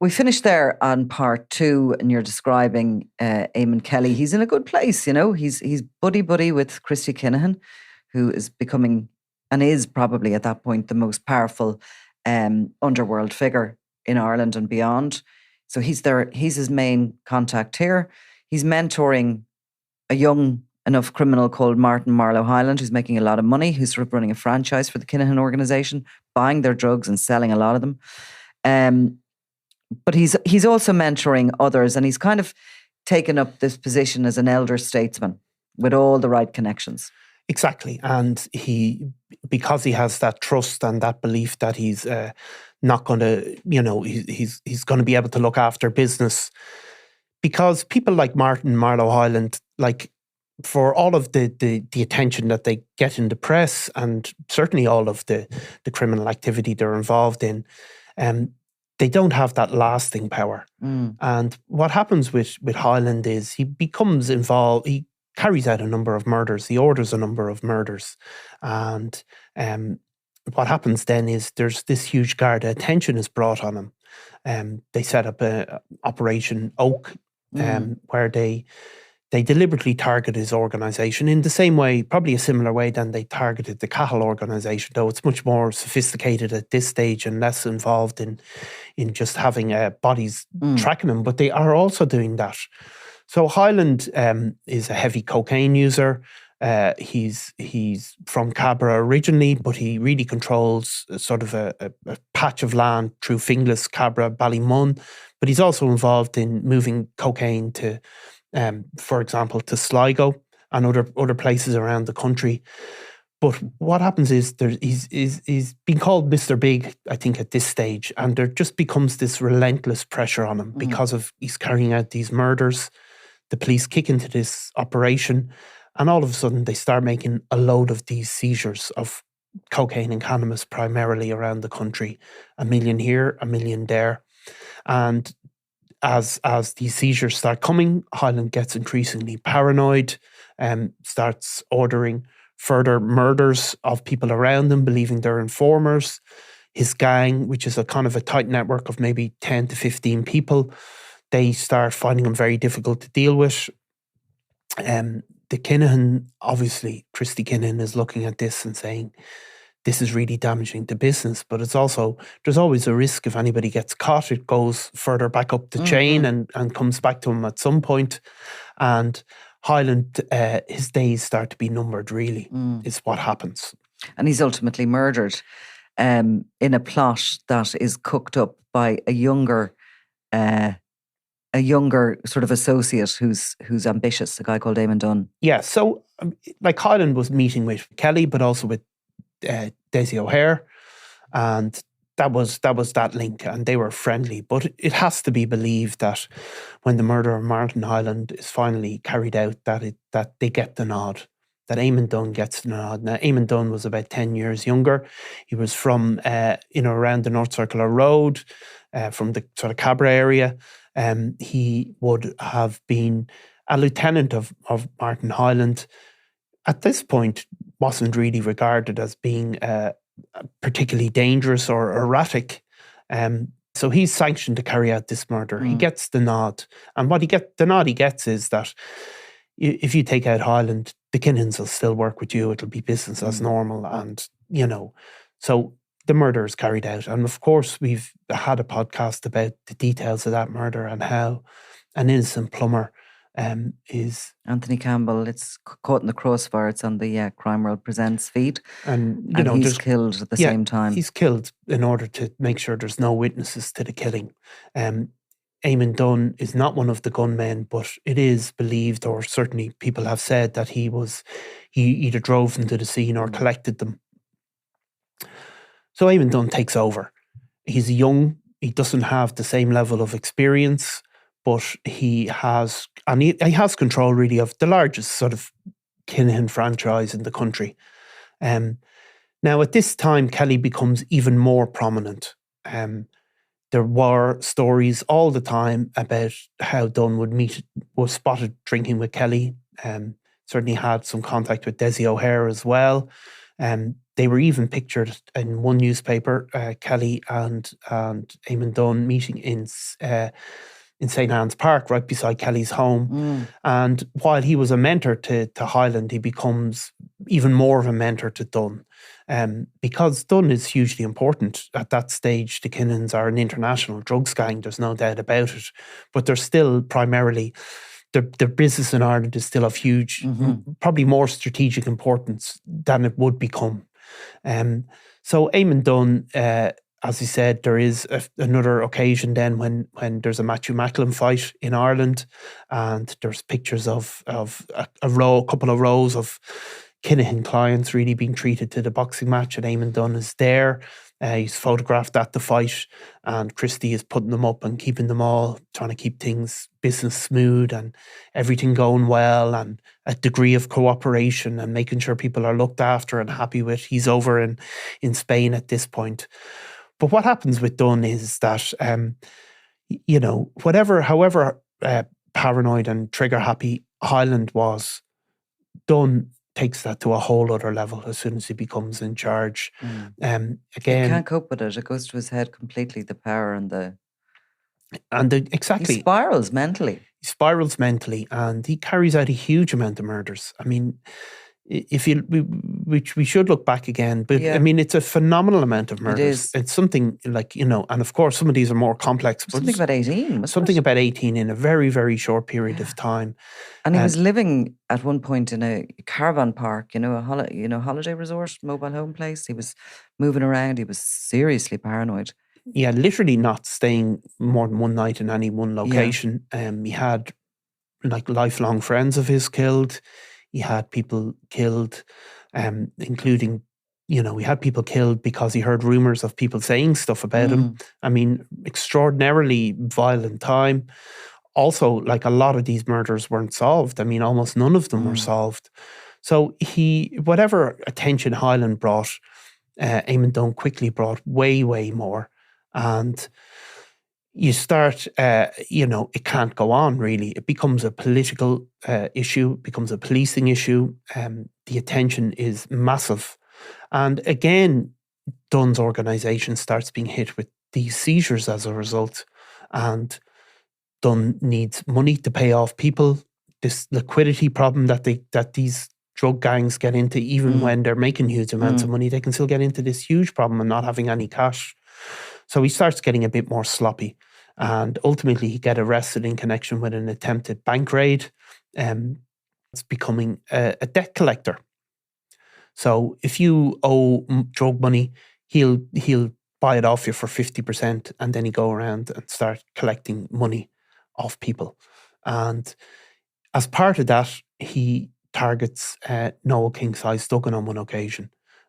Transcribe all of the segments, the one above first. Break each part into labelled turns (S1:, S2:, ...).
S1: We finished there on part 2, and you're describing Eamon Kelly. He's in a good place, you know. He's buddy with Christy Kinahan, who is becoming, and is probably at that point, the most powerful underworld figure in Ireland and beyond. So he's there. He's his main contact here. He's mentoring a young enough criminal called Martin Marlowe Highland, who's making a lot of money, who's sort of running a franchise for the Kinahan organisation, buying their drugs and selling a lot of them. But he's also mentoring others, and he's kind of taken up this position as an elder statesman with all the right connections.
S2: Exactly. And because he has that trust and that belief that he's not going to, he's going to be able to look after business. Because people like Martin Marlowe Highland, like, for all of the attention that they get in the press, and certainly all of the criminal activity they're involved in, they don't have that lasting power. And what happens with Highland is he becomes involved, he carries out a number of murders, he orders a number of murders. And what happens then is there's this huge guard of attention is brought on him. They set up a Operation Oak, where they deliberately target his organisation in the same way, probably a similar way than they targeted the cattle organisation, though it's much more sophisticated at this stage and less involved in just having bodies tracking him. But they are also doing that. So Highland is a heavy cocaine user. He's from Cabra originally, but he really controls sort of a patch of land through Finglas, Cabra, Ballymun. But he's also involved in moving cocaine to, for example, to Sligo and other places around the country. But what happens is he's been called Mr. Big, I think, at this stage, and there just becomes this relentless pressure on him because of he's carrying out these murders. The police kick into this operation, and all of a sudden they start making a load of these seizures of cocaine and cannabis primarily around the country. 1 million here, 1 million there. And as these seizures start coming, Highland gets increasingly paranoid, starts ordering further murders of people around him, believing they're informers. His gang, which is a kind of a tight network of maybe 10 to 15 people, they start finding him very difficult to deal with. The Kinahan, obviously, Christy Kinahan is looking at this and saying, this is really damaging the business, but it's also, there's always a risk if anybody gets caught, it goes further back up the chain and comes back to him at some point. And Highland, his days start to be numbered, really, is what happens.
S1: And he's ultimately murdered in a plot that is cooked up by a younger sort of associate who's ambitious, a guy called Damon Dunn.
S2: Yeah, so like Highland was meeting with Kelly, but also with Daisy O'Hare, and that was that link, and they were friendly. But it has to be believed that when the murder of Martin Highland is finally carried out, that they get the nod, that Eamon Dunn gets the nod. Now, Eamon Dunn was about 10 years younger. He was from around the North Circular Road, from the sort of Cabra area. He would have been a lieutenant of Martin Highland. At this point, wasn't really regarded as being particularly dangerous or erratic. So he's sanctioned to carry out this murder. He gets the nod. And the nod he gets is that if you take out Highland, the Kinahans will still work with you. It'll be business as normal. And, so the murder is carried out. And of course, we've had a podcast about the details of that murder and how an innocent plumber is
S1: Anthony Campbell. It's caught in the crossfire. It's on the Crime World Presents feed,
S2: and
S1: he's killed at the same time.
S2: He's killed in order to make sure there's no witnesses to the killing. Eamon Dunn is not one of the gunmen, but it is believed, or certainly people have said, that he either drove them to the scene or collected them. So Eamon Dunn takes over. He's young. He doesn't have the same level of experience, but he has control really of the largest sort of Kinahan franchise in the country. Now at this time, Kelly becomes even more prominent. There were stories all the time about how Dunn was spotted drinking with Kelly. Certainly had some contact with Desi O'Hare as well. They were even pictured in one newspaper, Kelly and Eamon Dunn meeting in St. Anne's Park, right beside Kelly's home. And while he was a mentor to Highland, he becomes even more of a mentor to Dunn. Because Dunn is hugely important at that stage. The Kinnans are an international drugs gang, there's no doubt about it. But they're still primarily, their business in Ireland is still of huge, probably more strategic importance than it would become. So Eamon Dunn, as he said, there is another occasion then when there's a Matthew Macklin fight in Ireland, and there's pictures of a couple of rows of Kinahan clients really being treated to the boxing match, and Eamon Dunn is there. He's photographed at the fight, and Christie is putting them up and keeping them all, trying to keep things business smooth and everything going well, and a degree of cooperation and making sure people are looked after and happy with. He's over in Spain at this point. But what happens with Dunn is that, however paranoid and trigger happy Highland was, Dunn takes that to a whole other level as soon as he becomes in charge. Again,
S1: he can't cope with it. It goes to his head completely, the power
S2: exactly.
S1: He spirals mentally.
S2: And he carries out a huge amount of murders. I mean, we should look back again, but I mean, it's a phenomenal amount of murders. It's something like, and of course some of these are more complex.
S1: Something about 18,
S2: something about 18 in a very, very short period of time.
S1: And he was living at one point in a caravan park, a holiday resort, mobile home place. He was moving around. He was seriously paranoid.
S2: Yeah, literally not staying more than one night in any one location. He had like lifelong friends of his killed. He had people killed, including, he had people killed because he heard rumors of people saying stuff about him. I mean, extraordinarily violent time. Also, like, a lot of these murders weren't solved. I mean, almost none of them were solved. So whatever attention Highland brought, Eamon Dunn quickly brought way, way more. And you start, it can't go on, really. It becomes a political issue, becomes a policing issue. The attention is massive. And again, Dunn's organisation starts being hit with these seizures as a result. And Dunn needs money to pay off people. This liquidity problem that these drug gangs get into, even when they're making huge amounts of money, they can still get into this huge problem of not having any cash. So he starts getting a bit more sloppy, and ultimately he get arrested in connection with an attempted bank raid. It's becoming a debt collector. So if you owe drug money, he'll buy it off you for 50%, and then he go around and start collecting money off people. And as part of that, he targets Noel King-size Duggan on one occasion,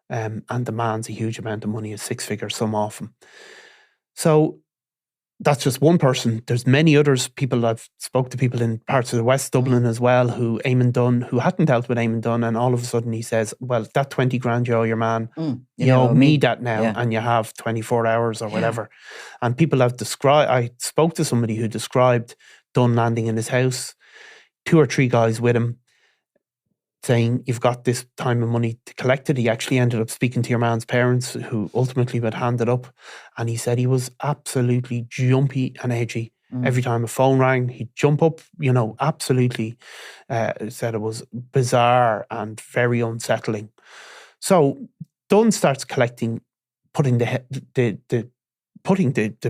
S2: and demands a huge amount of money, a six-figure sum off him. So that's just one person. There's many others. I've spoke to people in parts of the West Dublin as well, who hadn't dealt with Eamon Dunn, and all of a sudden he says, well, that 20 grand you owe your man, you owe me that now, and you have 24 hours or whatever. And people have described, I spoke to somebody who described Dunn landing in his house, 2 or 3 guys with him, saying, you've got this time and money to collect it. He actually ended up speaking to your man's parents, who ultimately would hand it up. And he said he was absolutely jumpy and edgy. Every time a phone rang, he'd jump up, absolutely. Said it was bizarre and very unsettling. So Dunn starts collecting, putting the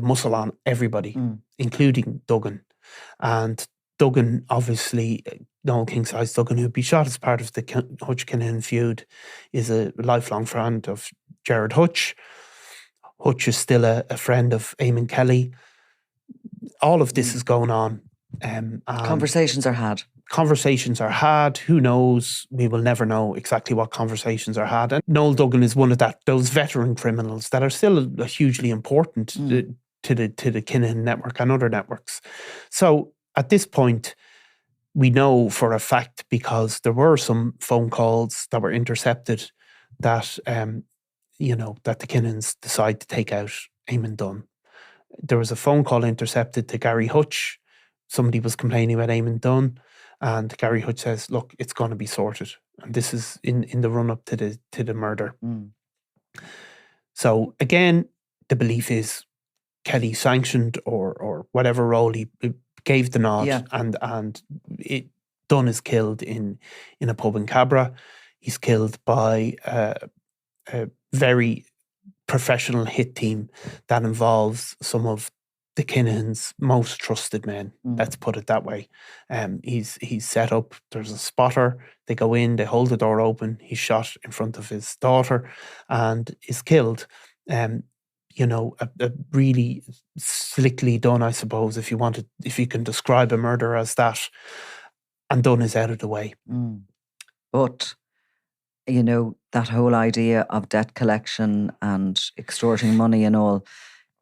S2: muscle on everybody, including Duggan. And Duggan, obviously, Noel King-size Duggan, who'd be shot as part of the Hutch-Kinahan feud, is a lifelong friend of Gerard Hutch. Hutch is still a friend of Eamon Kelly. All of this is going on.
S1: Conversations are had.
S2: Who knows? We will never know exactly what conversations are had. And Noel Duggan is one of those veteran criminals that are still hugely important to the Kinahan network and other networks. So at this point, we know for a fact, because there were some phone calls that were intercepted, that that the Kinahans decide to take out Eamon Dunn. There was a phone call intercepted to Gary Hutch. Somebody was complaining about Eamon Dunn, and Gary Hutch says, "Look, it's going to be sorted." And this is in the run up to the murder. So again, the belief is Kelly sanctioned or whatever role he gave the nod,
S1: Yeah.
S2: and Dunn is killed in a pub in Cabra. He's killed by a very professional hit team that involves some of the Kinahan's most trusted men. Let's put it that way. He's set up. There's a spotter. They go in. They hold the door open. He's shot in front of his daughter, and is killed. A really slickly done, I suppose, if you can describe a murder as that. And Dunn is out of the way.
S1: But that whole idea of debt collection and extorting money and all,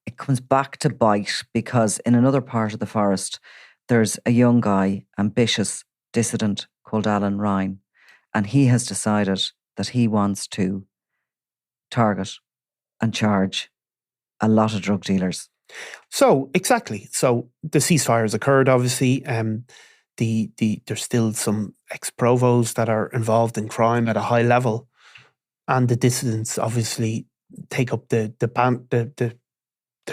S1: it comes back to bite, because in another part of the forest, there's a young guy, ambitious dissident called Alan Ryan, and he has decided that he wants to target and charge a lot of drug dealers.
S2: So, exactly. So the ceasefires occurred, obviously. There's still some ex-provos that are involved in crime at a high level, and the dissidents obviously take up the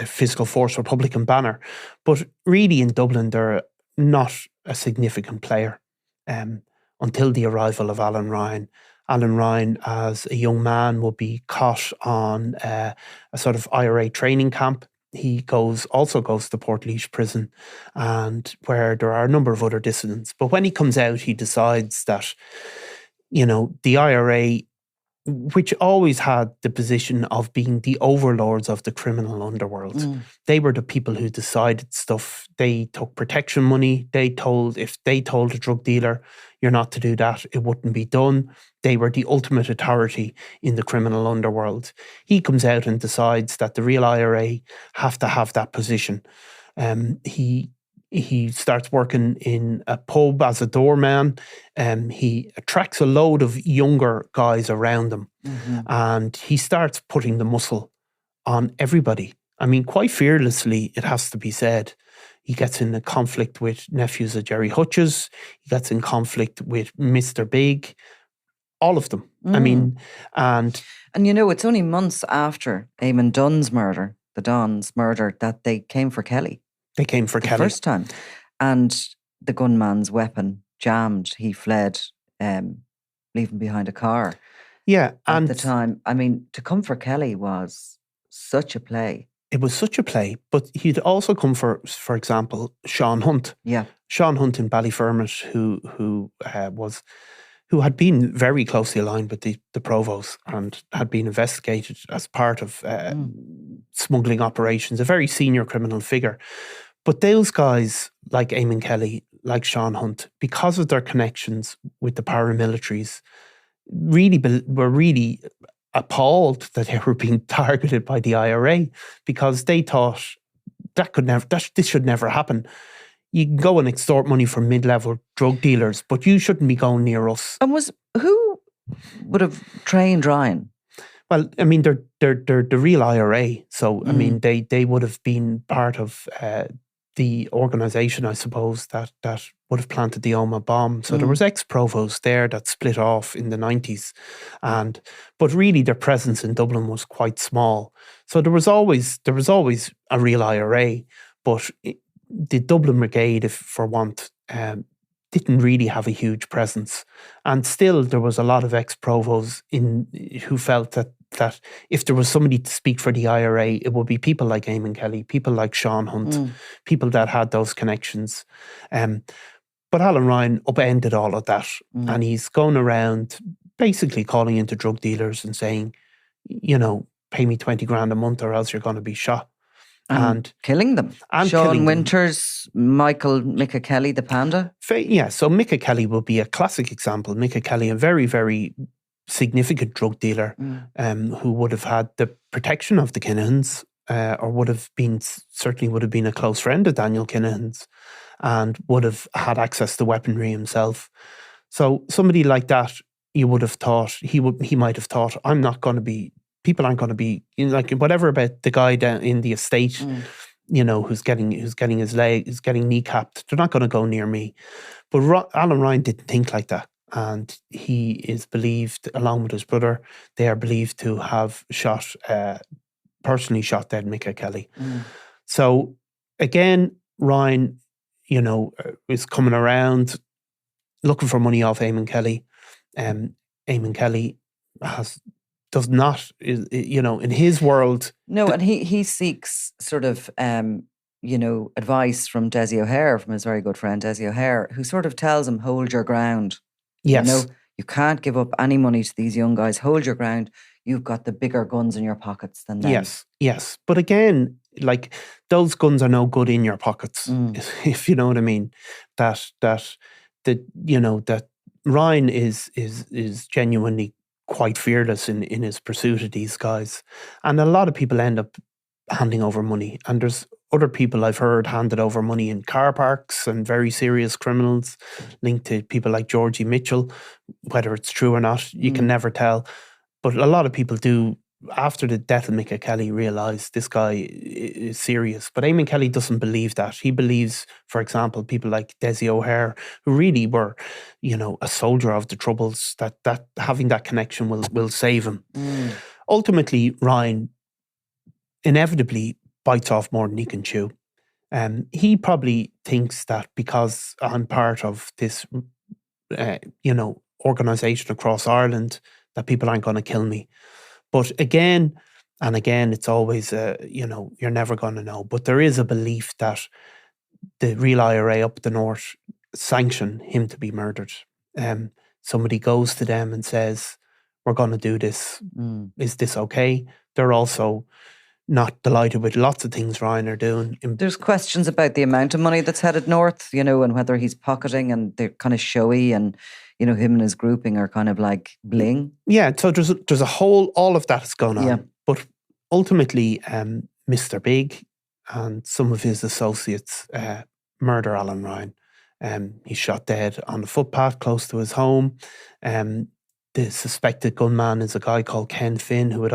S2: physical force Republican banner. But really in Dublin, they're not a significant player until the arrival of Alan Ryan. Alan Ryan, as a young man, will be caught on a sort of IRA training camp. He also goes to Portlaoise prison, and where there are a number of other dissidents. But when he comes out, he decides that, the IRA, which always had the position of being the overlords of the criminal underworld. They were the people who decided stuff. They took protection money. If they told a drug dealer, you're not to do that, it wouldn't be done. They were the ultimate authority in the criminal underworld. He comes out and decides that the real IRA have to have that position. He starts working in a pub as a doorman. He attracts a load of younger guys around him, and he starts putting the muscle on everybody. I mean, quite fearlessly, it has to be said. He gets in a conflict with nephews of Jerry Hutches. He gets in conflict with Mr. Big. All of them. I mean, and
S1: it's only months after Eamon Dunn's murder, the Don's murder, that they came for Kelly.
S2: They came for Kelly.
S1: First time. And the gunman's weapon jammed. He fled, leaving behind a car.
S2: Yeah.
S1: At the time. I mean, to come for Kelly was such a play.
S2: It was such a play, but he'd also come for example, Sean Hunt.
S1: Yeah.
S2: Sean Hunt in Ballyfermot, who had been very closely aligned with the Provos and had been investigated as part of smuggling operations, a very senior criminal figure. But those guys, like Eamon Kelly, like Sean Hunt, because of their connections with the paramilitaries, were really appalled that they were being targeted by the IRA, because they thought this should never happen. You can go and extort money from mid-level drug dealers, but you shouldn't be going near us.
S1: And who would have trained Ryan?
S2: Well, I mean, they're the real IRA. So, I mean, they would have been part of the organisation, I suppose, that would have planted the Oma bomb. So there was ex-provos there that split off in the 90s. But really their presence in Dublin was quite small. So there was always a real IRA, but the Dublin Brigade, if for want, didn't really have a huge presence. And still there was a lot of ex-provos who felt that if there was somebody to speak for the IRA, it would be people like Eamon Kelly, people like Sean Hunt, people that had those connections. But Alan Ryan upended all of that, and he's going around basically calling into drug dealers and saying, pay me 20 grand a month or else you're going to be shot. And
S1: killing them.
S2: And
S1: Sean
S2: killing
S1: Winters, Michael Micah Kelly, the panda.
S2: Yeah, so Micah Kelly will be a classic example. Micah Kelly, a very, very significant drug dealer who would have had the protection of the Kinahans, or certainly would have been a close friend of Daniel Kinahan's, and would have had access to weaponry himself. So somebody like that, you would have thought, he might have thought, people aren't going to be, like, whatever about the guy down in the estate, who's getting his leg, who's getting kneecapped. They're not going to go near me. But Alan Ryan didn't think like that. and he is believed, along with his brother, they are believed to have personally shot dead Mick Kelly. So again, Ryan, is coming around looking for money off Eamon Kelly. Eamon Kelly does not, in his world.
S1: No, and he seeks sort of, advice from Desi O'Hare, from his very good friend Desi O'Hare, who sort of tells him, hold your ground.
S2: Yes.
S1: You can't give up any money to these young guys. Hold your ground. You've got the bigger guns in your pockets than them.
S2: Yes. But again, like, those guns are no good in your pockets, if you know what I mean. That Ryan is genuinely quite fearless in his pursuit of these guys. And a lot of people end up handing over money. And there's other people I've heard handed over money in car parks, and very serious criminals linked to people like Georgie Mitchell. Whether it's true or not, you can never tell. But a lot of people do, after the death of Mick Kelly, realise this guy is serious. But Eamon Kelly doesn't believe that. He believes, for example, people like Desi O'Hare, who really were, a soldier of the Troubles, that having that connection will save him. Ultimately, Ryan inevitably bites off more than he can chew. He probably thinks that because I'm part of this, organisation across Ireland, that people aren't going to kill me. But again, it's always, you're never going to know. But there is a belief that the real IRA up the north sanction him to be murdered. Somebody goes to them and says, we're going to do this. Is this okay? They're also not delighted with lots of things Ryan are doing.
S1: There's questions about the amount of money that's headed north, and whether he's pocketing, and they're kind of showy, and him and his grouping are kind of like bling.
S2: Yeah, so there's a whole, all of that's going on.
S1: Yeah.
S2: But ultimately, Mr. Big and some of his associates murder Alan Ryan. He's shot dead on the footpath close to his home. The suspected gunman is a guy called Ken Finn, who would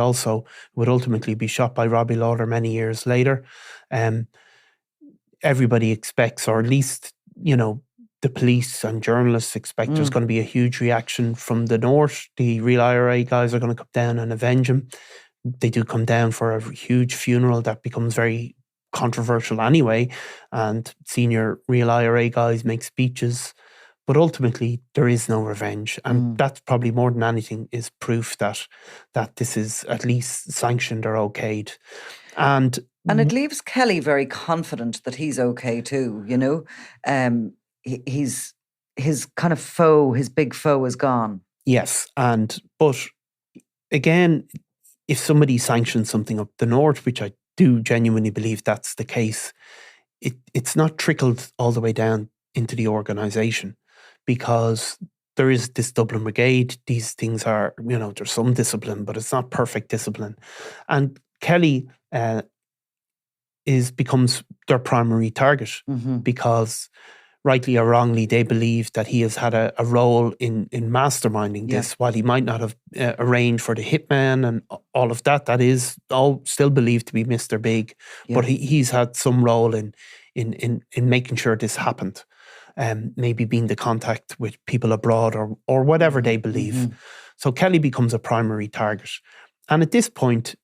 S2: ultimately be shot by Robbie Lawler many years later. Everybody expects, or at least, the police and journalists expect there's going to be a huge reaction from the north. The real IRA guys are going to come down and avenge him. They do come down for a huge funeral that becomes very controversial anyway, and senior real IRA guys make speeches. But ultimately, there is no revenge. And that's probably more than anything is proof that this is at least sanctioned or okayed. And
S1: it leaves Kelly very confident that he's okay too, he's his kind of foe, his big foe is gone.
S2: Yes. But again, if somebody sanctions something up the north, which I do genuinely believe that's the case, it's not trickled all the way down into the organisation, because there is this Dublin Brigade. These things are, there's some discipline, but it's not perfect discipline. And Kelly becomes their primary target because, rightly or wrongly, they believe that he has had a role in masterminding this. While he might not have arranged for the hitman and all of that, that is all still believed to be Mr. Big. But he's had some role in making sure this happened. Maybe being the contact with people abroad or whatever they believe. So Kelly becomes a primary target. And at this point,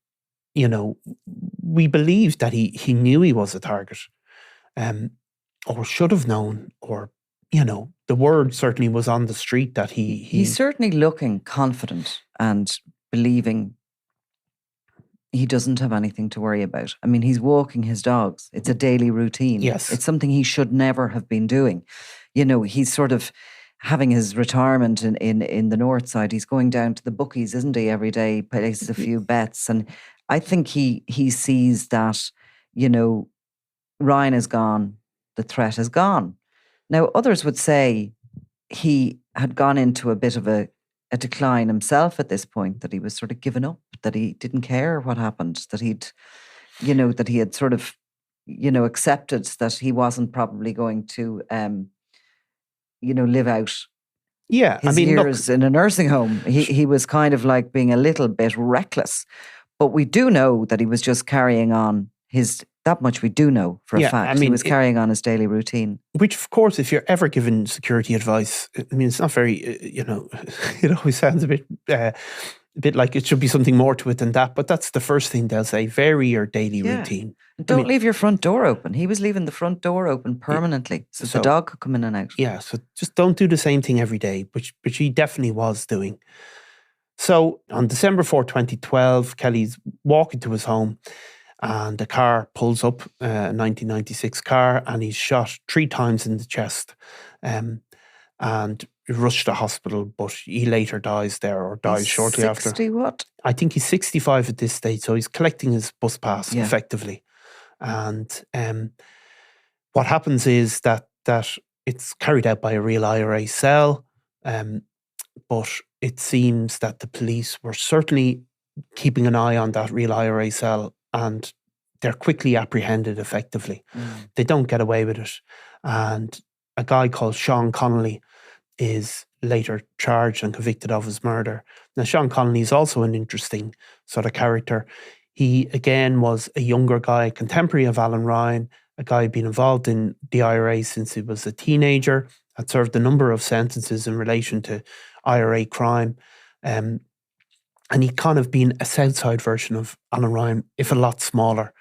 S2: we believe that he knew he was a target, or should have known, or, the word certainly was on the street that
S1: he's certainly looking confident and believing he doesn't have anything to worry about. I mean, he's walking his dogs. It's a daily routine.
S2: Yes.
S1: It's something he should never have been doing. He's sort of having his retirement in the north side. He's going down to the bookies, isn't he, every day, places a few bets. And I think he sees that, Ryan is gone, the threat is gone. Now, others would say he had gone into a bit of a decline himself at this point, that he was sort of given up, that he didn't care what happened, that that he had sort of, accepted that he wasn't probably going to, live out his years in a nursing home. He was kind of like being a little bit reckless. But we do know that he was just carrying on his That much we do know for a
S2: Yeah,
S1: fact.
S2: I mean,
S1: he was carrying on his daily routine.
S2: Which, of course, if you're ever given security advice, I mean, it's not very, it always sounds a bit like it should be something more to it than that. But that's the first thing they'll say: vary your daily routine.
S1: Don't leave your front door open. He was leaving the front door open permanently, so the dog could come in and out.
S2: Yeah, so just don't do the same thing every day, which he definitely was doing. So on December 4, 2012, Kelly's walking to his home and a car pulls up, a 1996 car, and he's shot 3 times in the chest and rushed to hospital, but he later dies there, or dies shortly after.
S1: 60 what?
S2: I think he's 65 at this stage, so he's collecting his bus pass effectively. And what happens is that it's carried out by a real IRA cell, but it seems that the police were certainly keeping an eye on that real IRA cell, and they're quickly apprehended effectively. They don't get away with it. And a guy called Sean Connolly is later charged and convicted of his murder. Now, Sean Connolly is also an interesting sort of character. He, again, was a younger guy, contemporary of Alan Ryan, a guy who'd been involved in the IRA since he was a teenager, had served a number of sentences in relation to IRA crime. And he'd kind of been a Southside version of Alan Ryan, if a lot smaller.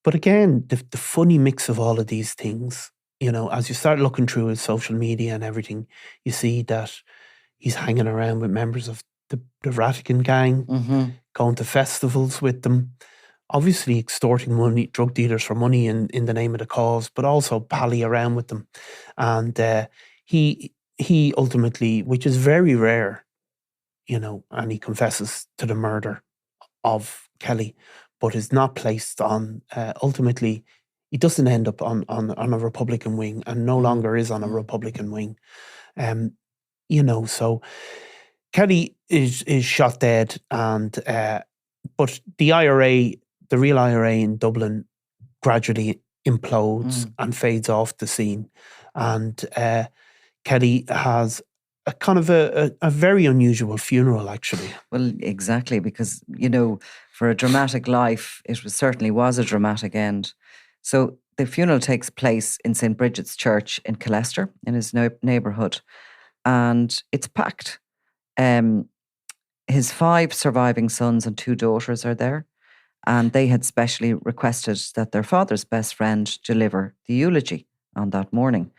S2: But again, the funny mix of all of these things, as you start looking through his social media and everything, you see that he's hanging around with members of the Vatican gang, going to festivals with them, obviously extorting money, drug dealers for money in the name of the cause, but also pally around with them. And he ultimately, which is very rare, and he confesses to the murder of Kelly, but is not placed on, ultimately, he doesn't end up on a Republican wing, and no longer is on a Republican wing. So Kelly is shot dead, and but the IRA, the real IRA in Dublin, gradually implodes and fades off the scene. And Kelly has a kind of a very unusual funeral, actually.
S1: Well, exactly, because, for a dramatic life, it certainly was a dramatic end. So the funeral takes place in St. Bridget's Church in Killester, in his neighbourhood, and it's packed. His 5 surviving sons and 2 daughters are there, and they had specially requested that their father's best friend deliver the eulogy on that morning.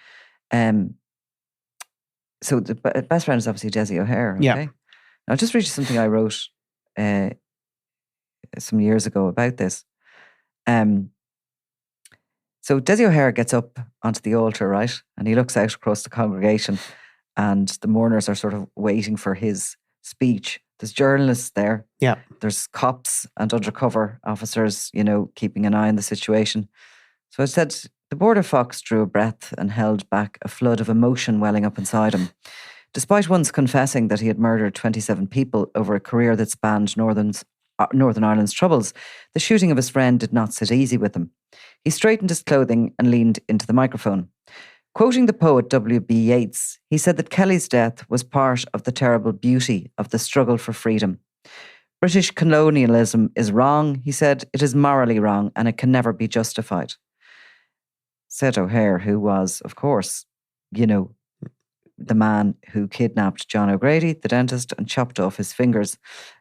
S1: So the best friend is obviously Desi O'Hare. Okay?
S2: Yeah.
S1: Now, I'll just read you something I wrote some years ago about this. So Desi O'Hare gets up onto the altar, right? And he looks out across the congregation, and the mourners are sort of waiting for his speech. There's journalists there.
S2: Yeah.
S1: There's cops and undercover officers, keeping an eye on the situation. So it said, the border fox drew a breath and held back a flood of emotion welling up inside him. Despite once confessing that he had murdered 27 people over a career that spanned Northern Ireland's troubles, the shooting of his friend did not sit easy with him. He straightened his clothing and leaned into the microphone. Quoting the poet W.B. Yeats, he said that Kelly's death was part of the terrible beauty of the struggle for freedom. British colonialism is wrong, he said. It is morally wrong, and it can never be justified. Said O'Hare, who was, of course, the man who kidnapped John O'Grady, the dentist, and chopped off his fingers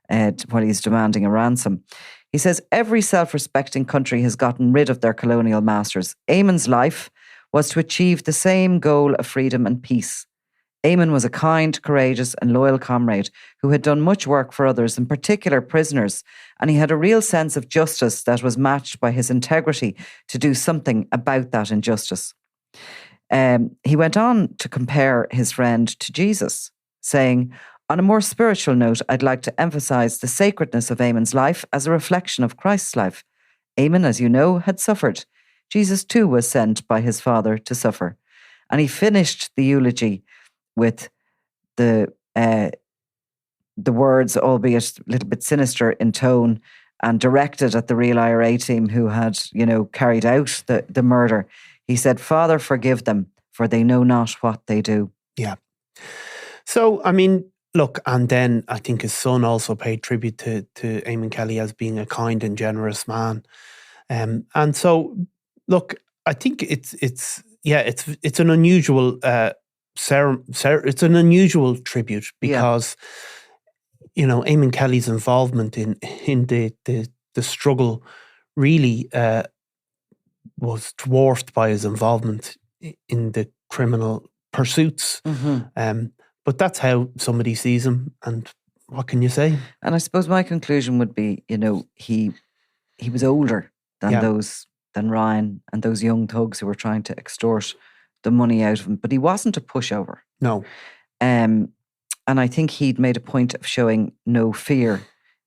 S1: while he's demanding a ransom. He says, every self-respecting country has gotten rid of their colonial masters. Eamon's life was to achieve the same goal of freedom and peace. Eamon was a kind, courageous, and loyal comrade who had done much work for others, in particular prisoners, and he had a real sense of justice that was matched by his integrity to do something about that injustice. He went on to compare his friend to Jesus, saying, on a more spiritual note, I'd like to emphasize the sacredness of Eamon's life as a reflection of Christ's life. Eamon, as you know, had suffered. Jesus too was sent by his Father to suffer. And he finished the eulogy with the words, albeit a little bit sinister in tone, and directed at the real IRA team who had, carried out the murder. He said, Father, forgive them, for they know not what they do.
S2: Yeah. So, I mean, look, and then I think his son also paid tribute to Eamon Kelly as being a kind and generous man. And so, look, I think it's an unusual it's an unusual tribute because Eamon Kelly's involvement in the struggle really was dwarfed by his involvement in the criminal pursuits. But that's how somebody sees him, and what can you say?
S1: And I suppose my conclusion would be, he was older than Ryan and those young thugs who were trying to extort the money out of him, but he wasn't a pushover.
S2: No.
S1: And I think he'd made a point of showing no fear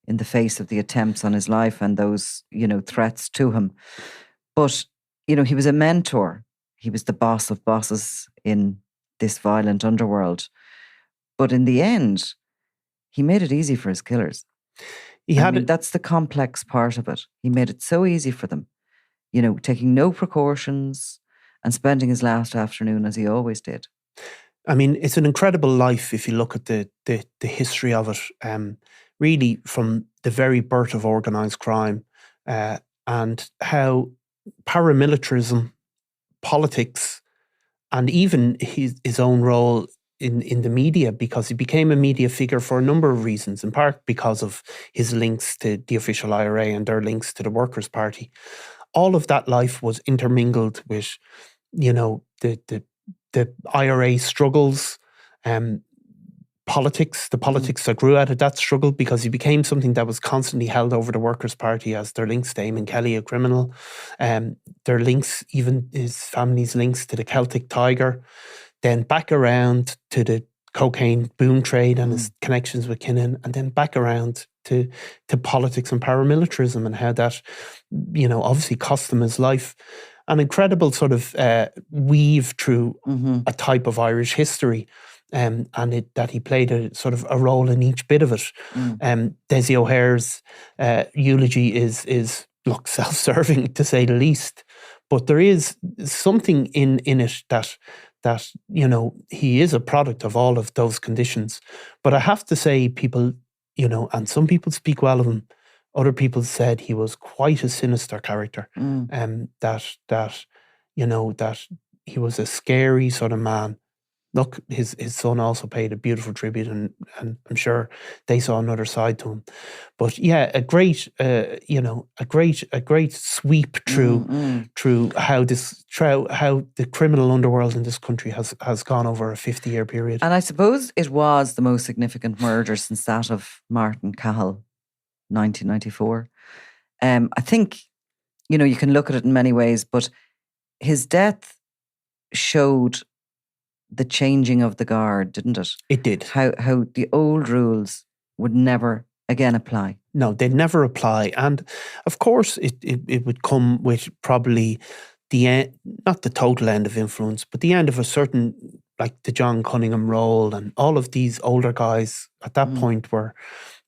S1: in the face of the attempts on his life and those, threats to him. But, he was a mentor. He was the boss of bosses in this violent underworld. But in the end, he made it easy for his killers. That's the complex part of it. He made it so easy for them, taking no precautions and spending his last afternoon as he always did.
S2: I mean, it's an incredible life if you look at the history of it, really from the very birth of organised crime and how paramilitarism, politics, and even his own role in the media, because he became a media figure for a number of reasons, in part because of his links to the official IRA and their links to the Workers' Party. All of that life was intermingled with, the IRA struggles, politics, the politics that grew out of that struggle, because he became something that was constantly held over the Workers' Party as their links to Eamon Kelly, a criminal, their links, even his family's links to the Celtic Tiger, then back around to the cocaine boom trade and his connections with Kinnan, and then back around to politics and paramilitarism and how that, obviously cost him his life. An incredible sort of weave through a type of Irish history, and that he played a sort of a role in each bit of it. Desi O'Hare's eulogy is look, self-serving to say the least, but there is something in it that he is a product of all of those conditions. But I have to say, people, and some people speak well of him. Other people said he was quite a sinister character, that he was a scary sort of man. Look, his son also paid a beautiful tribute, and I'm sure they saw another side to him. But yeah, a great sweep through how the criminal underworld in this country has gone over a 50-year period.
S1: And I suppose it was the most significant murder since that of Martin Cahill, 1994. I think, you can look at it in many ways, but his death showed the changing of the guard, didn't it?
S2: It did.
S1: How the old rules would never again apply.
S2: No, they'd never apply. And of course, it would come with probably the end, not the total end of influence, but the end of a certain, like the John Cunningham role, and all of these older guys at that point were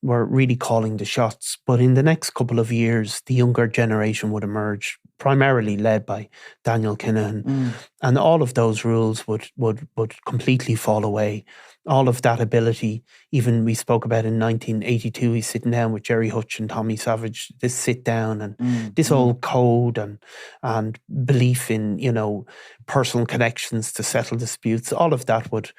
S2: really calling the shots. But in the next couple of years, the younger generation would emerge, primarily led by Daniel Kinahan, and all of those rules would completely fall away. All of that ability, even we spoke about in 1982, he's sitting down with Jerry Hutch and Tommy Savage, this sit down and this old code and belief in, personal connections to settle disputes, all of that would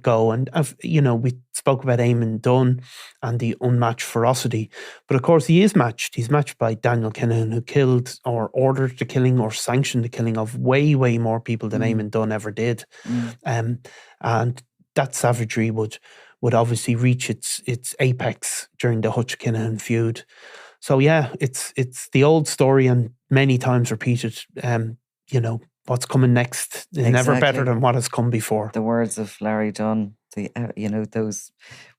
S2: go. And, we spoke about Eamon Dunn and the unmatched ferocity. But of course, he is matched. He's matched by Daniel Kinahan, who killed or ordered the killing or sanctioned the killing of way, way more people than Eamon Dunn ever did. And that savagery would obviously reach its apex during the Hutch Kinahan feud. So yeah, it's the old story and many times repeated. What's coming next is never better than what has come before.
S1: The words of Larry Dunn, those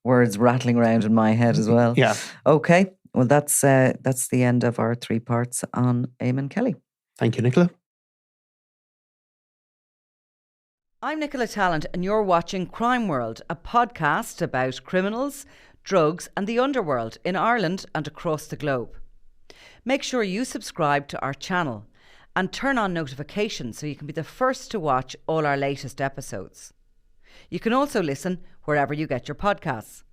S1: words rattling around in my head as well.
S2: Yeah.
S1: Okay. Well, that's the end of our 3 parts on Eamon Kelly.
S2: Thank you, Nicola.
S1: I'm Nicola Tallant, and you're watching Crime World, a podcast about criminals, drugs, and the underworld in Ireland and across the globe. Make sure you subscribe to our channel and turn on notifications so you can be the first to watch all our latest episodes. You can also listen wherever you get your podcasts.